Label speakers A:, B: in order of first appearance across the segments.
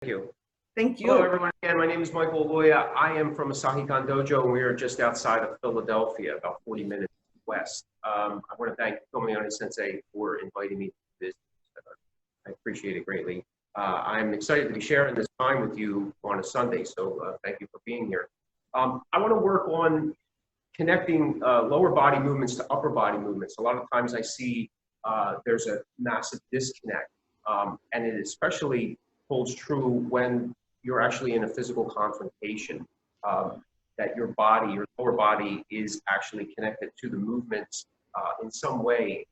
A: Thank you.
B: Thank you.
A: Hello, everyone. Again, my name is Michael Aloia. I am from Asahi-Kan Dojo, and we are just outside of Philadelphia, about 40 minutes west. I want to thank Tomoyoni Sensei for inviting me to this. I appreciate it greatly. I'm excited to be sharing this time with you on a Sunday, so thank you for being here. I want to work on connecting lower body movements to upper body movements. A lot of times I see there's a massive disconnect, and it especially holds true when you're actually in a physical confrontation, that your body, your lower body is actually connected to the movements in some way,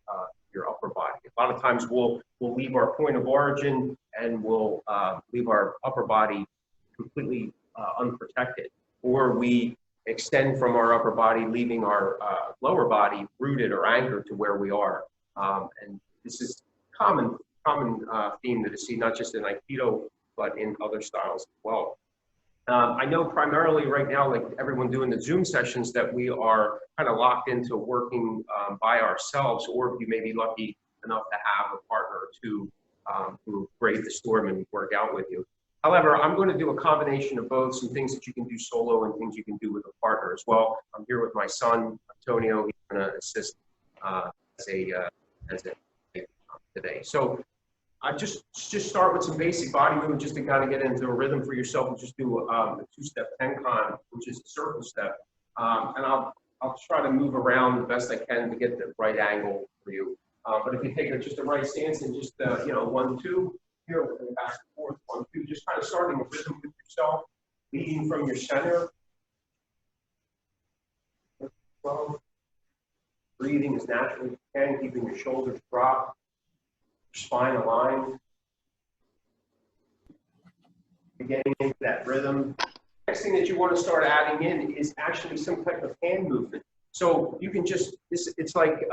A: your upper body. A lot of times we'll leave our point of origin and we'll leave our upper body completely unprotected, or we extend from our upper body, leaving our lower body rooted or anchored to where we are. And this is common theme that I see not just in Aikido, but in other styles as well. I know primarily right now, like everyone doing the Zoom sessions, that we are kind of locked into working by ourselves, or you may be lucky enough to have a partner or two who brave the storm and work out with you. However, I'm going to do a combination of both, some things that you can do solo and things you can do with a partner as well. I'm here with my son, Antonio. He's going to assist as a today. So I just start with some basic body movement just to kind of get into a rhythm for yourself, and just do a two-step tenkan, which is a circle step. And I'll try to move around the best I can to get the right angle for you. But if you take just the right stance and just, 1, 2, here, we're going back and forth, 1, 2, just kind of starting a rhythm with yourself, leading from your center. 12. Breathing as naturally as you can, keeping your shoulders dropped, your spine aligned. Getting into that rhythm. Next thing that you want to start adding in is actually some type of hand movement. So you can just, it's like,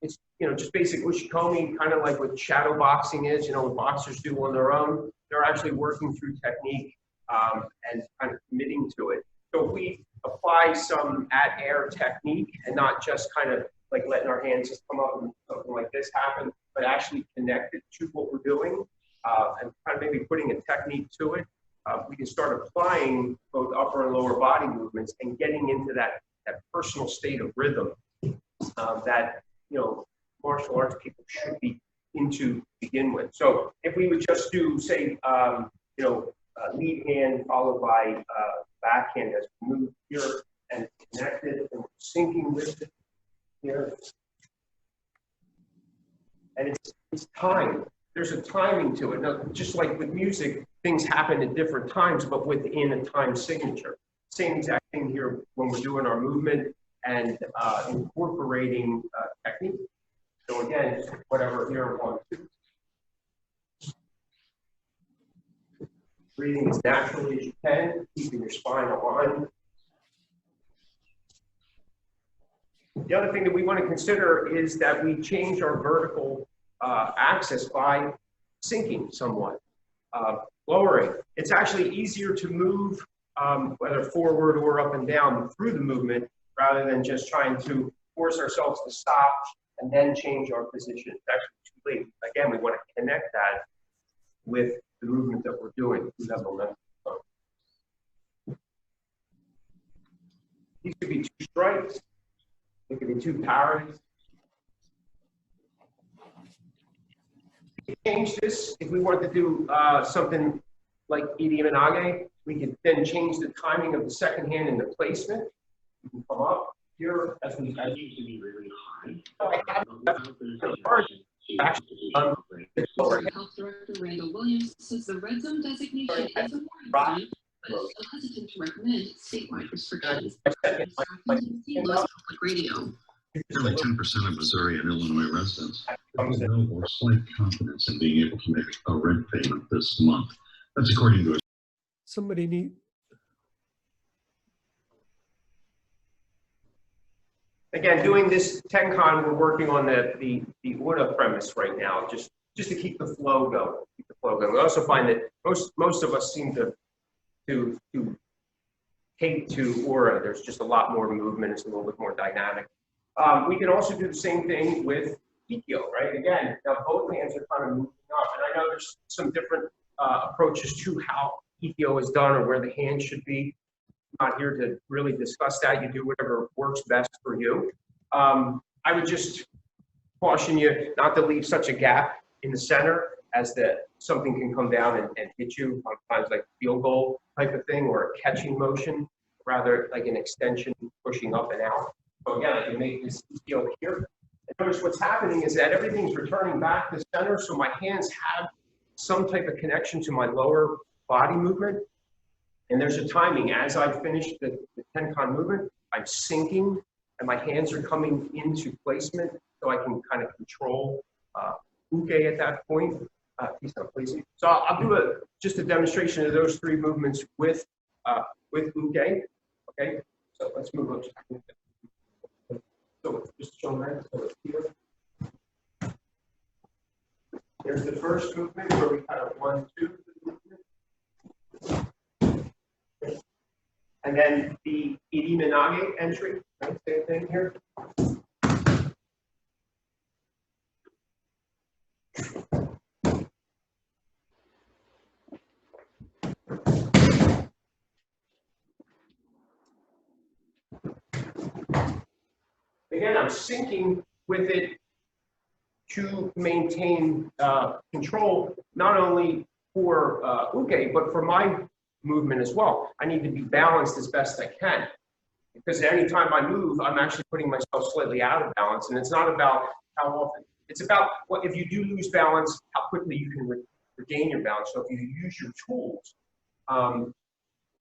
A: it's, just basic ushikomi, kind of like what shadow boxing is, what boxers do on their own. They're actually working through technique and kind of committing to it. So if we apply some add air technique and not just kind of like letting our hands just come up and something like this happen, but actually connect it to what we're doing and kind of maybe putting a technique to it, we can start applying both upper and lower body movements and getting into that personal state of rhythm that, martial arts people should be into to begin with. So if we would just do, say, lead hand followed by backhand as we move here and connect it and syncing with it here. And it's timed. There's a timing to it. Now, just like with music, things happen at different times, but within a time signature. Same exact thing here when we're doing our movement and incorporating technique. So again, just whatever here, 1, 2. Breathing as naturally as you can, keeping your spine aligned. The other thing that we want to consider is that we change our vertical axis by sinking somewhat, lowering. It's actually easier to move, whether forward or up and down, through the movement, rather than just trying to force ourselves to stop and then change our position. It's actually too late. Again, we want to connect that with the movement that we're doing through that momentum. These could be 2 strikes. It could be 2 parries. We could change this if we wanted to do something like Iri Manage. We could then change the timing of the second hand and the placement. We can come up here as we need to be really high.
C: Health Director Randall Williams says the red zone designation is a warning sign, but is still hesitant to recommend statewide restrictions. Public Radio.
D: Nearly 10% of Missouri and Illinois residents have no or slight confidence in being able to make a rent payment this month. That's according to a
E: somebody need.
A: Again, doing this Tenkan, we're working on the Ura premise right now, just to keep the flow going. We also find that most of us seem to take to Ura. There's just a lot more movement. It's a little bit more dynamic. We can also do the same thing with Ikkyo, right? Again, now both hands are kind of moving up, and I know there's some different approaches to how EPO is done or where the hand should be. I'm not here to really discuss that. You do whatever works best for you. I would just caution you not to leave such a gap in the center as that something can come down and hit you, sometimes like field goal type of thing or a catching motion, rather like an extension pushing up and out. So again, I can make this EPO here. And notice what's happening is that everything's returning back to center, so my hands have some type of connection to my lower body movement. And there's a timing. As I finish the Tenkan movement, I'm sinking and my hands are coming into placement so I can kind of control uke at that point. He's not placing. So I'll do just a demonstration of those three movements with uke. Okay, so let's move up. So just show that. So it's here. There's the first movement where we kind of 1, 2. And then the Iriminage entry, right? Same thing here. Again, I'm syncing with it to maintain control, not only for uke, but for my movement as well. I need to be balanced as best I can, because anytime I move, I'm actually putting myself slightly out of balance. And it's not about how often, it's about what, if you do lose balance, how quickly you can regain your balance. So if you use your tools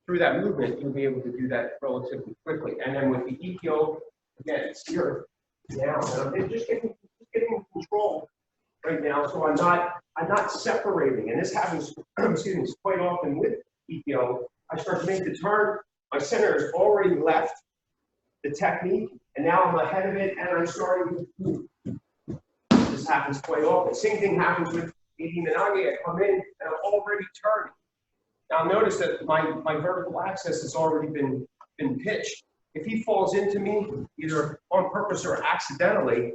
A: through that movement, you'll be able to do that relatively quickly. And then with the EPO, again, it's here now. And I'm just getting control right now, so I'm not separating. And this happens, excuse me, quite often with EPO. I start to make the turn, my center has already left the technique, and now I'm ahead of it, and I'm starting to move. This happens quite often. Same thing happens with Iriminage. I come in, and I'm already turning. Now notice that my vertical axis has already been pitched. If he falls into me, either on purpose or accidentally,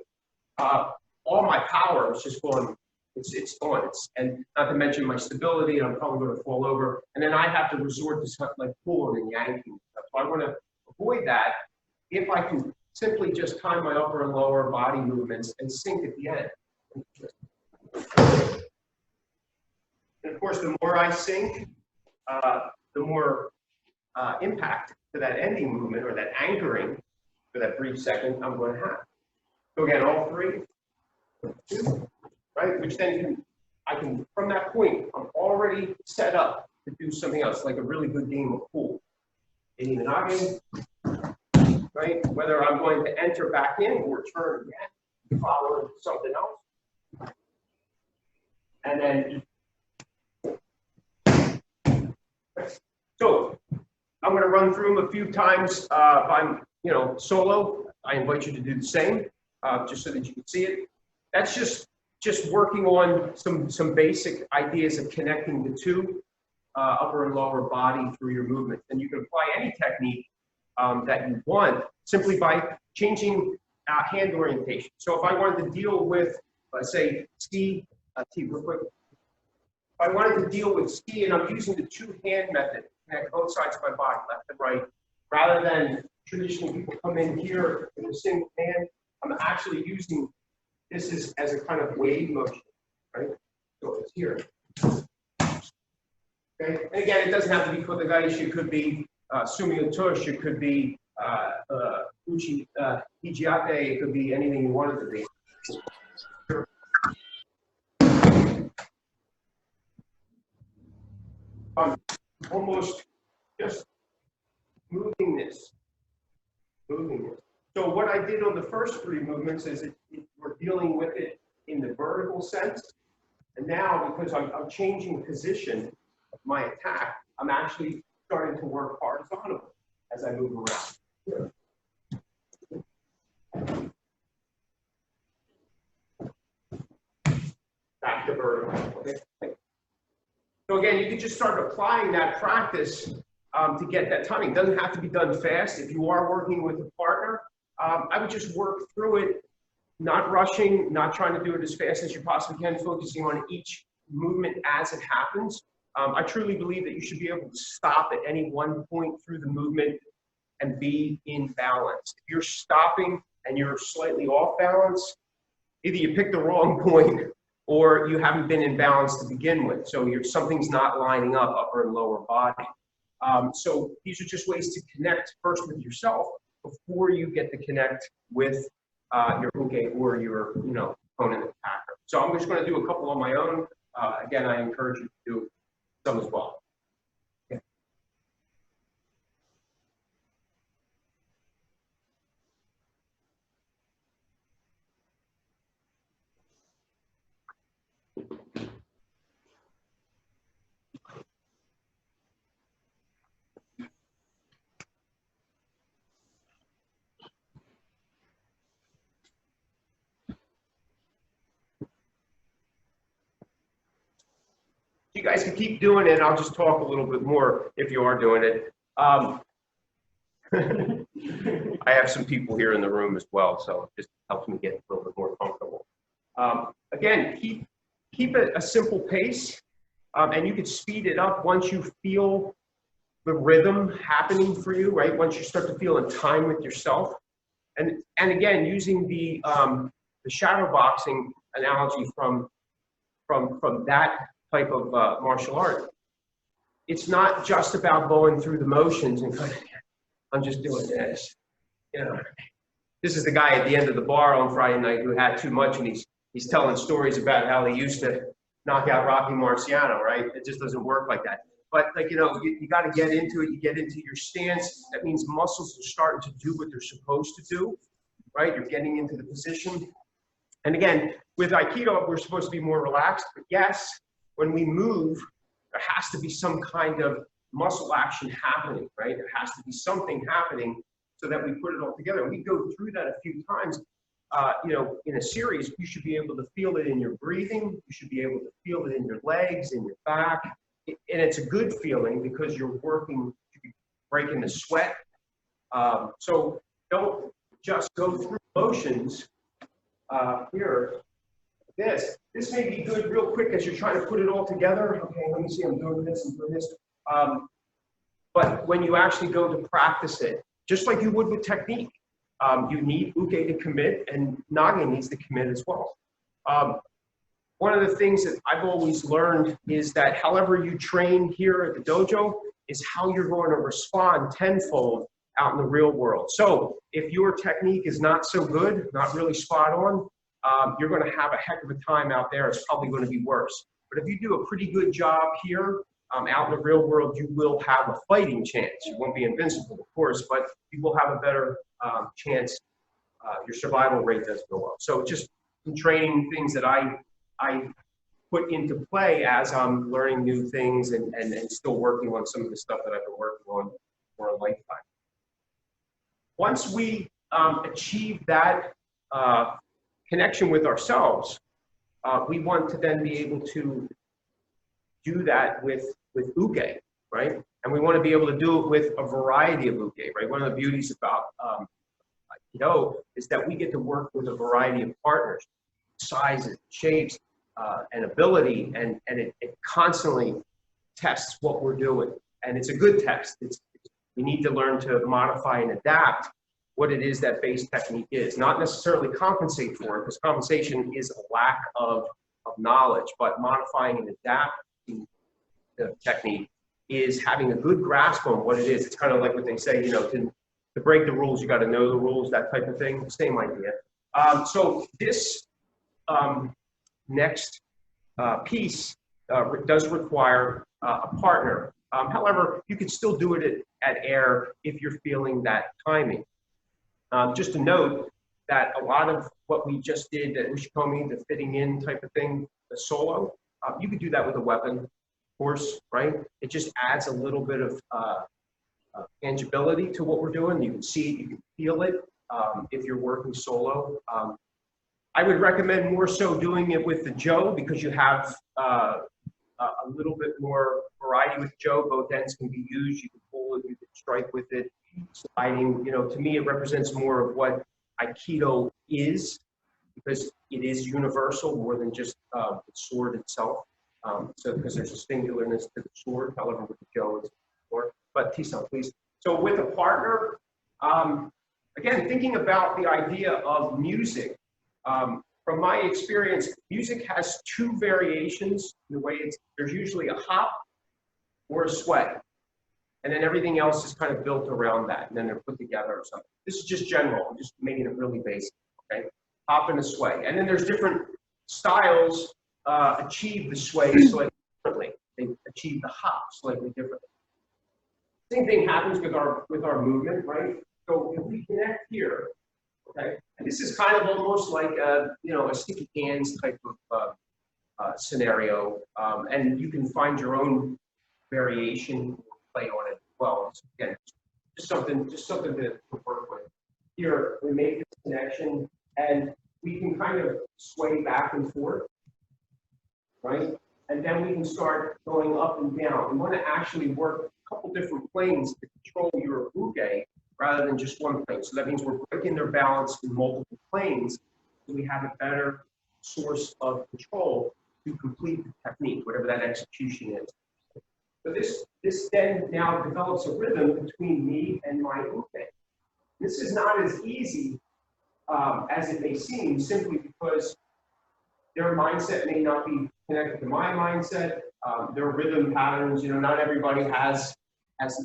A: all my power is just going. It's gone. And not to mention my stability, I'm probably going to fall over. And then I have to resort to something like pulling and yanking. So I want to avoid that if I can simply just time my upper and lower body movements and sink at the end. And of course, the more I sink, the more impact to that ending movement or that anchoring for that brief second I'm going to have. So again, all three. 2. Right, which then I can, from that point, I'm already set up to do something else, like a really good game of pool. Iriminage, right? Whether I'm going to enter back in or turn again, follow something else. And then, so I'm going to run through them a few times. If I'm, solo, I invite you to do the same, just so that you can see it. That's just working on some basic ideas of connecting the two upper and lower body through your movement. And you can apply any technique that you want simply by changing hand orientation. So if I wanted to deal with, let's say, ski, T real quick. If I wanted to deal with ski and I'm using the two-hand method, connect both sides of my body, left and right, rather than traditionally people come in here with a single hand, I'm actually using this is as a kind of wave motion, right? So it's here. Okay, and again, it doesn't have to be Kotegaeshi, it could be Sumio Tush, it could be Uchi Hijiate, it could be anything you want it to be. Almost just moving this. So what I did on the first three movements is we're dealing with it in the vertical sense. And now, because I'm changing position of my attack, I'm actually starting to work horizontally as I move around. Back to vertical. Okay. So again, you can just start applying that practice to get that timing. It doesn't have to be done fast. If you are working with a partner, I would just work through it, not rushing, not trying to do it as fast as you possibly can, focusing on each movement as it happens. I truly believe that you should be able to stop at any one point through the movement and be in balance. If you're stopping and you're slightly off balance, either you picked the wrong point or you haven't been in balance to begin with. So something's not lining up, upper and lower body. So these are just ways to connect first with yourself before you get to connect with your uke or your opponent attacker. So I'm just going to do a couple on my own. Again, I encourage you to do some as well. Yeah. You guys can keep doing it. I'll just talk a little bit more if you are doing it. I have some people here in the room as well, so it just helps me get a little bit more comfortable. Again, keep it a simple pace, and you can speed it up once you feel the rhythm happening for you, right? Once you start to feel in time with yourself. And again, using the shadow boxing analogy from that type of martial art, it's not just about going through the motions and I'm just doing this. This is the guy at the end of the bar on Friday night who had too much, and he's telling stories about how he used to knock out Rocky Marciano, right? It just doesn't work like that. But you got to get into it. You get into your stance. That means muscles are starting to do what they're supposed to do, right? You're getting into the position. And again, with Aikido, we're supposed to be more relaxed. But yes, when we move, there has to be some kind of muscle action happening, right? There has to be something happening so that we put it all together. And we go through that a few times. In a series, you should be able to feel it in your breathing. You should be able to feel it in your legs, in your back. And it's a good feeling because you're working, breaking the sweat. So don't just go through motions here. This may be good real quick as you're trying to put it all together. Okay, let me see, I'm doing this and doing this. But when you actually go to practice it, just like you would with technique, you need uke to commit and nage needs to commit as well. One of the things that I've always learned is that however you train here at the dojo is how you're going to respond tenfold out in the real world. So if your technique is not so good, not really spot on, you're going to have a heck of a time out there. It's probably going to be worse. But if you do a pretty good job here, out in the real world, you will have a fighting chance. You won't be invincible, of course, but you will have a better chance. Your survival rate does go up. So just some training things that I put into play as I'm learning new things and still working on some of the stuff that I've been working on for a lifetime. Once we achieve that connection with ourselves, we want to then be able to do that with uke, right? And we want to be able to do it with a variety of uke, right? One of the beauties about Aikido is that we get to work with a variety of partners, sizes, shapes, and ability, and it constantly tests what we're doing. And it's a good test. We need to learn to modify and adapt what it is that base technique is. Not necessarily compensate for it, because compensation is a lack of knowledge, but modifying and adapting the technique is having a good grasp on what it is. It's kind of like what they say, to break the rules, you got to know the rules, that type of thing. Same idea. So this next piece does require a partner. However, you can still do it at air if you're feeling that timing. Just to note that a lot of what we just did, that Ushikomi, the fitting in type of thing, the solo, you could do that with a weapon, of course, right? It just adds a little bit of tangibility to what we're doing. You can see it, you can feel it if you're working solo. I would recommend more so doing it with the Jo because you have a little bit more variety with Jo. Both ends can be used. You can pull it, you can strike with it. Sliding, to me, it represents more of what Aikido is because it is universal more than just the sword itself. So because there's a singularness to the sword, however with the Joe it's sword. But Tisan, please. So with a partner, again, thinking about the idea of music, from my experience, music has two variations in the way there's usually a hop or a sway. And then everything else is kind of built around that, and then they're put together or something. This is just general, I'm just making it really basic, okay? Hop and a sway. And then there's different styles achieve the sway slightly differently. They achieve the hop slightly differently. Same thing happens with our movement, right? So if we connect here, okay, and this is kind of almost like a sticky hands type of scenario, and you can find your own variation play on it as well. So again, just something to work with. Here we make this connection, and we can kind of sway back and forth, right? And then we can start going up and down. We want to actually work a couple different planes to control your uke rather than just one plane. So that means we're breaking their balance in multiple planes, so we have a better source of control to complete the technique, whatever that execution is. So this then now develops a rhythm between me and my uke. This is not as easy as it may seem, simply because their mindset may not be connected to my mindset. Their rhythm patterns, not everybody has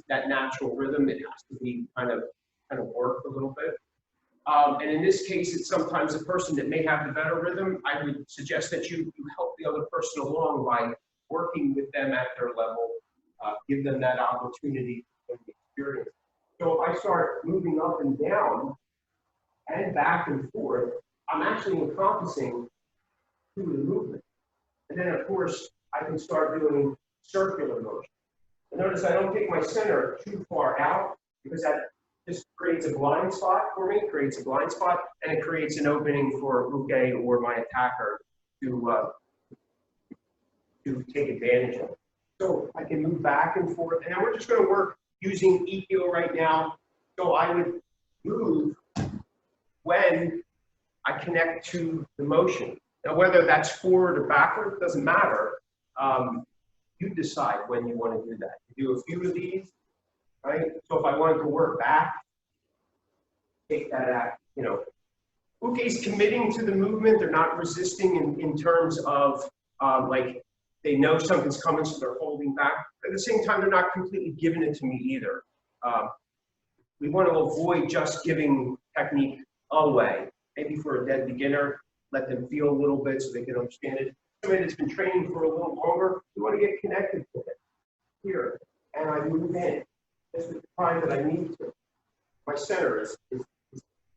A: that natural rhythm. It has to be kind of worked a little bit. And in this case, it's sometimes a person that may have the better rhythm. I would suggest that you help the other person along by working with them at their level, give them that opportunity and experience. So if I start moving up and down and back and forth, I'm actually encompassing through the movement. And then, of course, I can start doing circular motion. And notice I don't take my center too far out, because that just creates a blind spot for me, and it creates an opening for uke or my attacker to take advantage of. So I can move back and forth, and then we're just going to work using Ikkyo right now. So I would move when I connect to the motion. Now, whether that's forward or backward, doesn't matter. You decide when you want to do that. You do a few of these, right? So if I wanted to work back, take that out, Uke's committing to the movement. They're not resisting in terms of like they know something's coming, so they're holding back. At the same time, they're not completely giving it to me either. We want to avoid just giving technique away. Maybe for a dead beginner, let them feel a little bit so they can understand it. Somebody that's been training for a little longer, we want to get connected to it. Here, and I move in. This is the time that I need to. My center is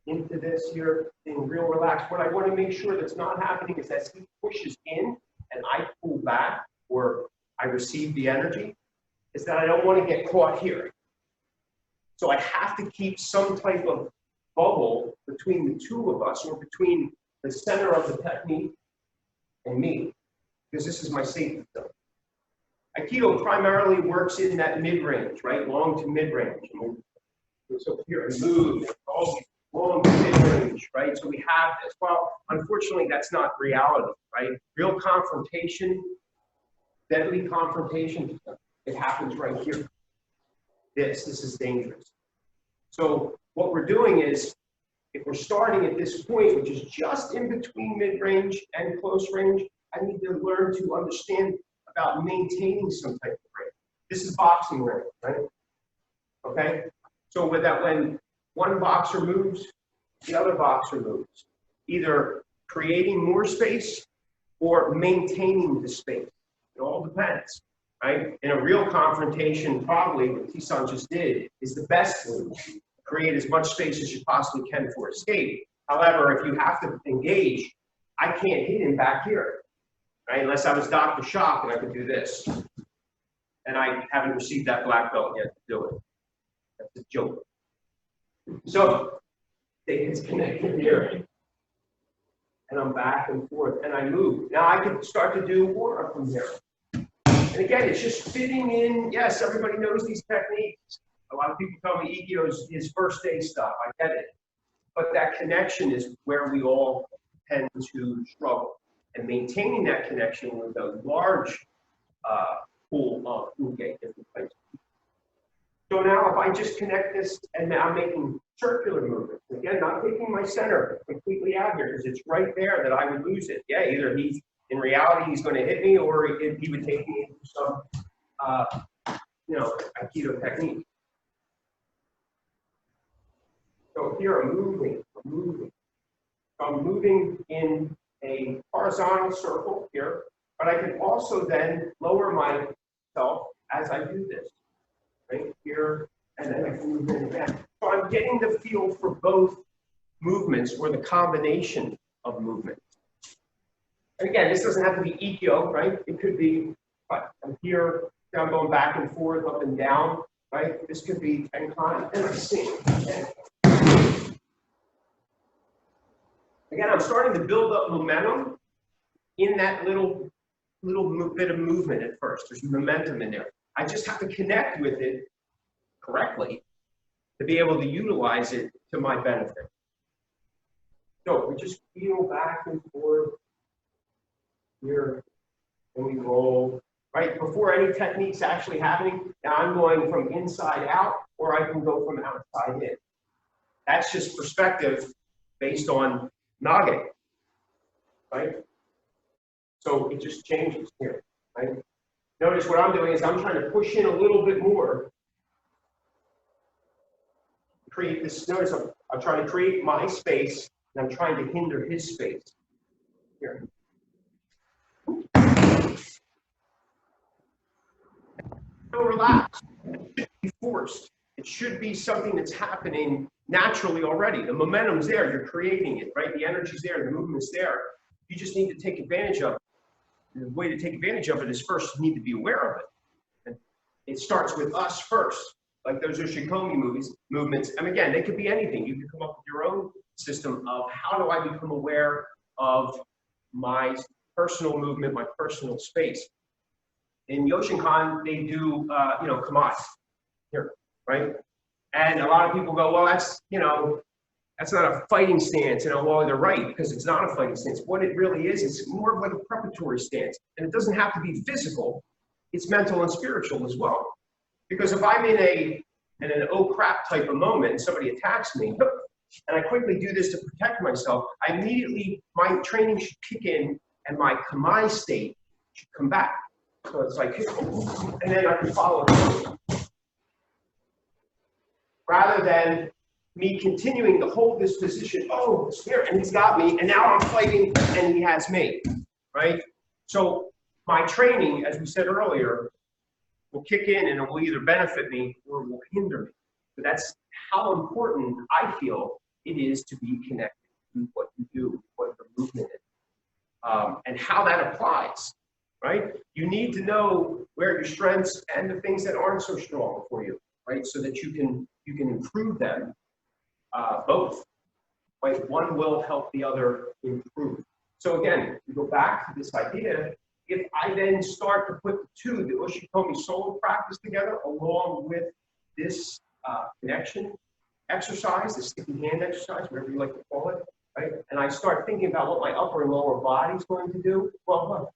A: into this here, being real relaxed. What I want to make sure that's not happening is that he pushes in and I pull back, or I receive the energy, is that I don't want to get caught here. So I have to keep some type of bubble between the two of us, or between the center of the technique and me, because this is my safety zone. Aikido primarily works in that mid-range, right? Long to mid-range. So here, move, long to mid-range, right? So we have this. Well, unfortunately, that's not reality, right? Real confrontation, deadly confrontation, it happens right here. This is dangerous. So what we're doing is, if we're starting at this point, which is just in between mid-range and close range, I need to learn to understand about maintaining some type of range. This is boxing range, right? Okay? So with that, when one boxer moves, the other boxer moves, either creating more space or maintaining the space. It all depends, right? In a real confrontation, probably what Tisan just did is the best move. Create as much space as you possibly can for escape. However, if you have to engage, I can't hit him back here, right? Unless I was Dr. Shock and I could do this. And I haven't received that black belt yet to do it. That's a joke. So it's connected here. And I'm back and forth and I move. Now I can start to do aura from here. And again, it's just fitting in. Yes, everybody knows these techniques. A lot of people tell me Ikkyo is first day stuff. I get it. But that connection is where we all tend to struggle. And maintaining that connection with a large pool of uke, different places. So now if I just connect this and now I'm making circular movements, again, not taking my center completely out here because it's right there that I would lose it. Yeah, either in reality, he's going to hit me or he would take me into some, Aikido technique. So here I'm moving. So I'm moving in a horizontal circle here, but I can also then lower myself as I do this. Right here, and then I can move in again. So I'm getting the feel for both movements or the combination of movements. And again, this doesn't have to be ikkyo, right? It could be, I'm here, I'm going back and forth, up and down, right? This could be tenkan, and I sing. Again, I'm starting to build up momentum in that little bit of movement at first. There's momentum in there. I just have to connect with it correctly to be able to utilize it to my benefit. So we just feel back and forth here, and we roll, right? Before any technique's actually happening, now I'm going from inside out, or I can go from outside in. That's just perspective based on noggin, right? So it just changes here, right? Notice what I'm doing is I'm trying to push in a little bit more. Create this, notice I'm trying to create my space, and I'm trying to hinder his space. Here. So relax. It should be forced. It should be something that's happening naturally already. The momentum's there, you're creating it, right? The energy's there, the movement's there. You just need to take advantage of it. The way to take advantage of it is first you need to be aware of it. And it starts with us first, like those Ushikomi movements. And again, they could be anything. You can come up with your own system of how do I become aware of my personal movement, my personal space. In Yoshinkan, they do, kamae here, right? And a lot of people go, well, that's not a fighting stance. Well, they're right, because it's not a fighting stance. What it really is, it's more of like a preparatory stance. And it doesn't have to be physical. It's mental and spiritual as well. Because if I'm in an oh crap type of moment and somebody attacks me, and I quickly do this to protect myself, my training should kick in and my kamae state should come back. So it's like, and then I can follow it. Rather than me continuing to hold this position, oh, it's here, and he's got me, and now I'm fighting, and he has me, right? So my training, as we said earlier, will kick in, and it will either benefit me or it will hinder me. So that's how important I feel it is to be connected to what you do, what the movement is, and how that applies, right? You need to know where your strengths and the things that aren't so strong for you, right? So that you can improve them. Both, right? One will help the other improve. So again, we go back to this idea. If I then start to put the Ushikomi solo practice together along with this connection exercise, the sticky hand exercise, whatever you like to call it, right? And I start thinking about what my upper and lower body is going to do. Well,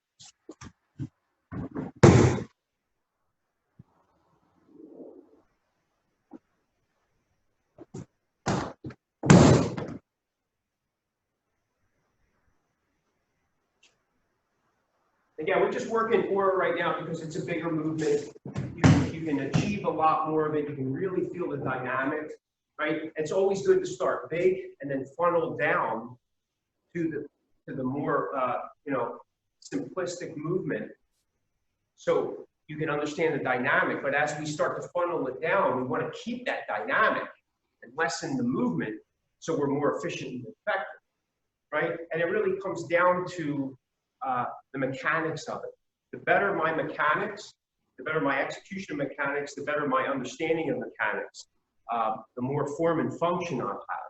A: again, we're just working aura right now because it's a bigger movement. You can achieve a lot more of it. You can really feel the dynamic, right? It's always good to start big and then funnel down to the more simplistic movement, so you can understand the dynamic. But as we start to funnel it down, we want to keep that dynamic and lessen the movement, so we're more efficient and effective, right? And it really comes down to the mechanics of it. The better my mechanics, the better my execution of mechanics, the better my understanding of mechanics, the more form and function I'll have,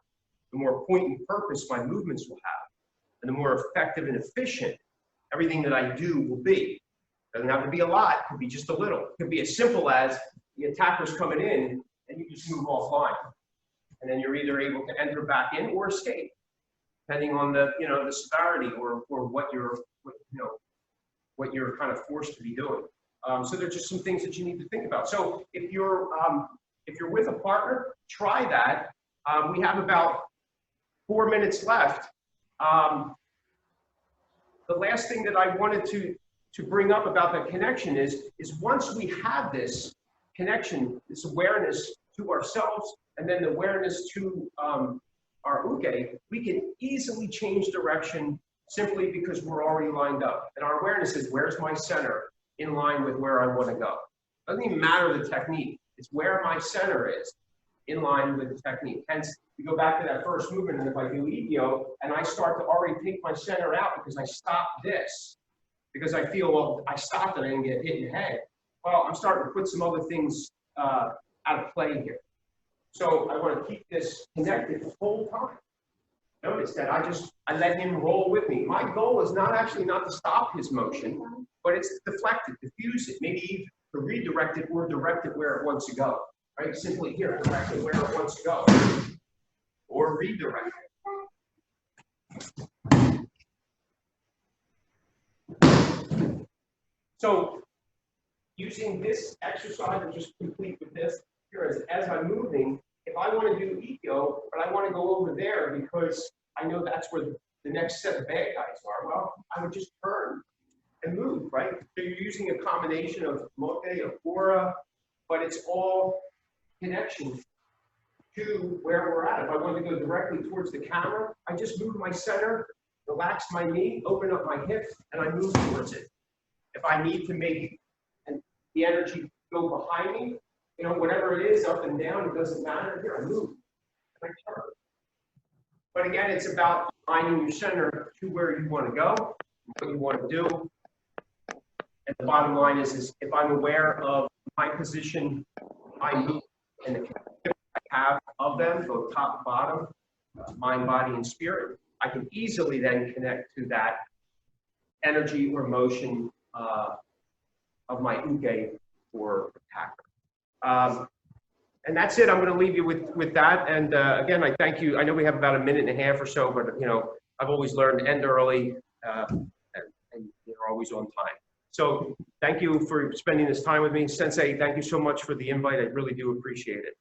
A: the more point and purpose my movements will have, and the more effective and efficient everything that I do will be. It doesn't have to be a lot, it could be just a little. It could be as simple as the attacker's coming in and you just move offline. And then you're either able to enter back in or escape, depending on the severity or what you're kind of forced to be doing. So there's just some things that you need to think about. So if you're with a partner, try that. We have about 4 minutes left. The last thing that I wanted to bring up about that connection is once we have this connection, this awareness to ourselves, and then the awareness to our uke, we can easily change direction simply because we're already lined up. And our awareness is, where's my center in line with where I want to go? Doesn't even matter the technique. It's where my center is in line with the technique. Hence, we go back to that first movement, and if I do EDO, and I start to already take my center out because I stopped this, because I feel, well, I stopped and I didn't get hit in the head. Well, I'm starting to put some other things out of play here. So I want to keep this connected the whole time. Notice that I let him roll with me. My goal is not to stop his motion, but it's to deflect it, diffuse it, maybe even to redirect it or direct it where it wants to go. Right? Simply here, direct it where it wants to go, or redirect it. So using this exercise, and just complete with this, here as I'm moving, if I want to do EDO, but I want to go over there because I know that's where the next set of bad guys are, well, I would just turn and move, right? So you're using a combination of mote, of aura, but it's all connection to where we're at. If I want to go directly towards the camera, I just move my center, relax my knee, open up my hips, and I move towards it. If I need to make the energy go behind me, you know, whatever it is, up and down, it doesn't matter. Here, I move, and I turn. But again, it's about aligning your center to where you want to go, what you want to do. And the bottom line is if I'm aware of my position, my movement, and the connection I have of them, both top and bottom, mind, body, and spirit, I can easily then connect to that energy or motion of my uke or attacker. And that's it. I'm going to leave you with that. And again, I thank you. I know we have about a minute and a half or so, but you know, I've always learned to end early and you're always on time. So thank you for spending this time with me. Sensei, thank you so much for the invite. I really do appreciate it.